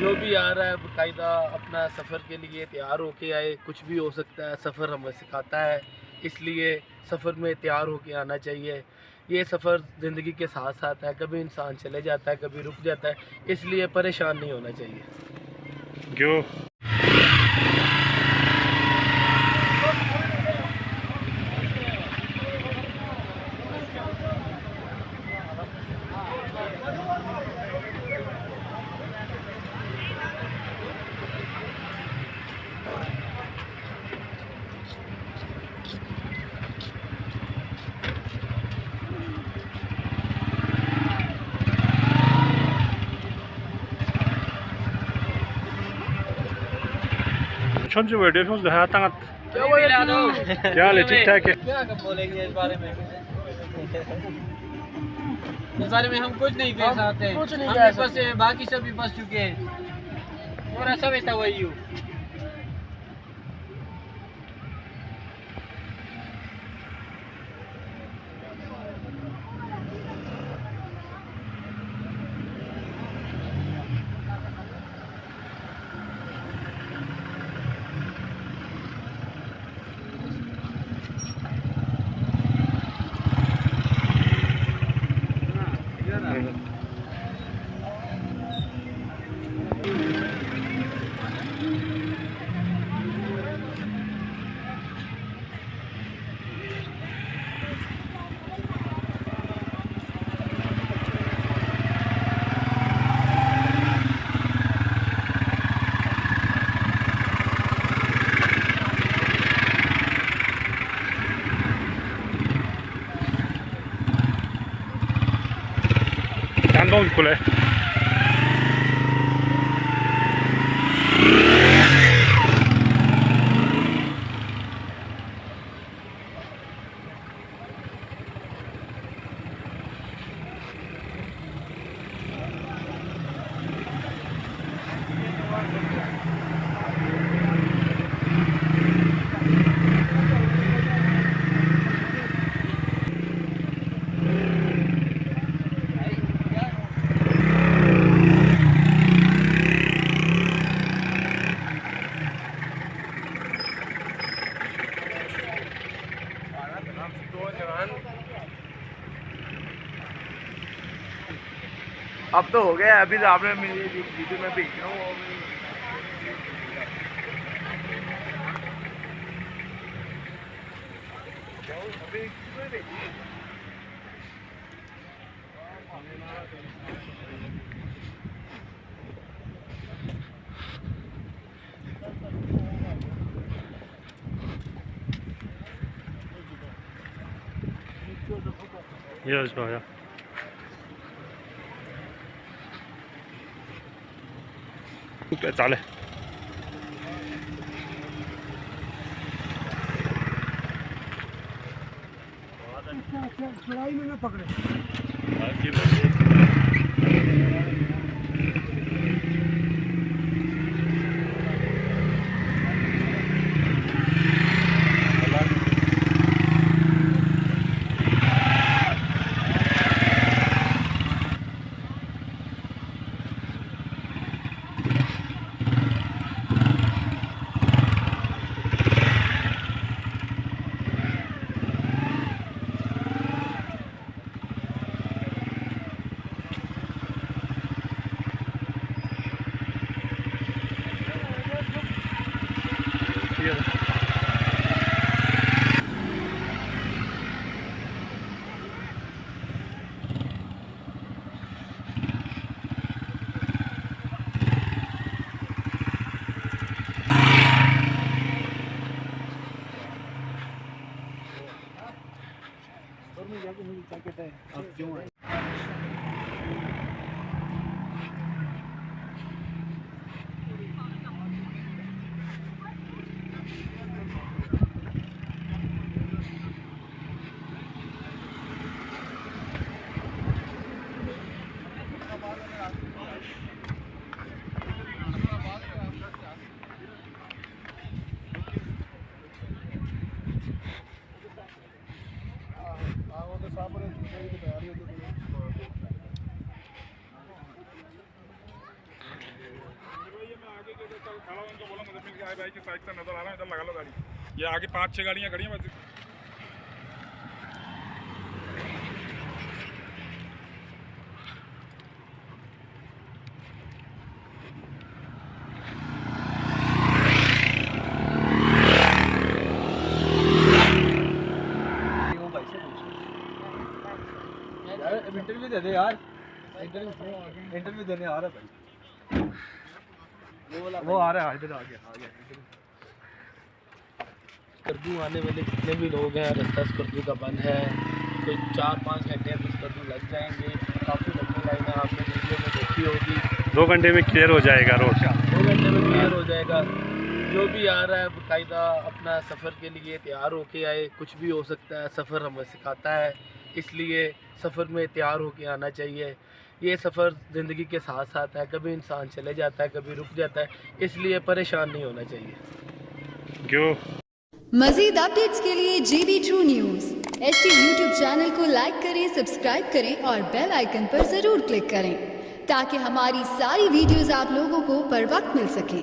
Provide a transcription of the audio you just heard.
जो भी आ रहा है बाकायदा अपना सफ़र के लिए तैयार होके आए। कुछ भी हो सकता है, सफ़र हमें सिखाता है, इसलिए सफ़र में तैयार होके आना चाहिए। ये सफ़र ज़िंदगी के साथ साथ है, कभी इंसान चले जाता है, कभी रुक जाता है, इसलिए परेशान नहीं होना चाहिए। जो 천지 왜 대표도 해 땅 क्या हाल है? ठीक ठाक है। क्या बोलेंगे इस बारे में? इस बारे में हम कुछ नहीं कह सकते। कुछ नहीं हम कह भी फंसे हैं, बाकी सब भी फंस चुके हैं। पूरा सब इतना वही हूँ। 단동 그래. अब तो हो गया, अभी तो आपने मेरी वीडियो में भेज रहा हूँ। 예, 좋아요. 잘해. लड़ाई में न पकड़े। जाके मुझे जैकेट है, आप क्यों आए? वो तो साफ हो रही है, तैयारी होती है। उनको बोला मुजफ्फर के भाई की साइड से नजर आ रहा है, इधर लगा लो गाड़ी। ये आगे 5-6 गाड़ियाँ खड़ी हैं बस। इंटरव्यू दे दे यार, इंटरव्यू देने आ रहा है भाई, वो आ रहा है, इधर आ गया। स्कर्दू आने वाले जितने भी लोग हैं, रास्ता स्कर्दू का बंद है, कोई 4-5 घंटे में स्कर्दू लग जाएंगे। काफ़ी लंबी लाइन है, आपने वीडियो में देखी होगी। 2 घंटे में क्लियर हो जाएगा रोड। 2 घंटे में क्लियर हो जाएगा। जो भी आ रहा है बाकायदा अपना सफ़र के लिए तैयार होके आए। कुछ भी हो सकता है, सफ़र हमें सिखाता है, इसलिए सफ़र में तैयार होके आना चाहिए। ये सफ़र ज़िंदगी के साथ साथ है, कभी इंसान चले जाता है, कभी रुक जाता है, इसलिए परेशान नहीं होना चाहिए। क्यों? मज़ीद अपडेट्स के लिए GB True News HT YouTube channel को लाइक करें, सब्सक्राइब करें और बेल आइकन पर ज़रूर क्लिक करें ताकि हमारी सारी वीडियोस आप लोगों को बर वक्त मिल सकें।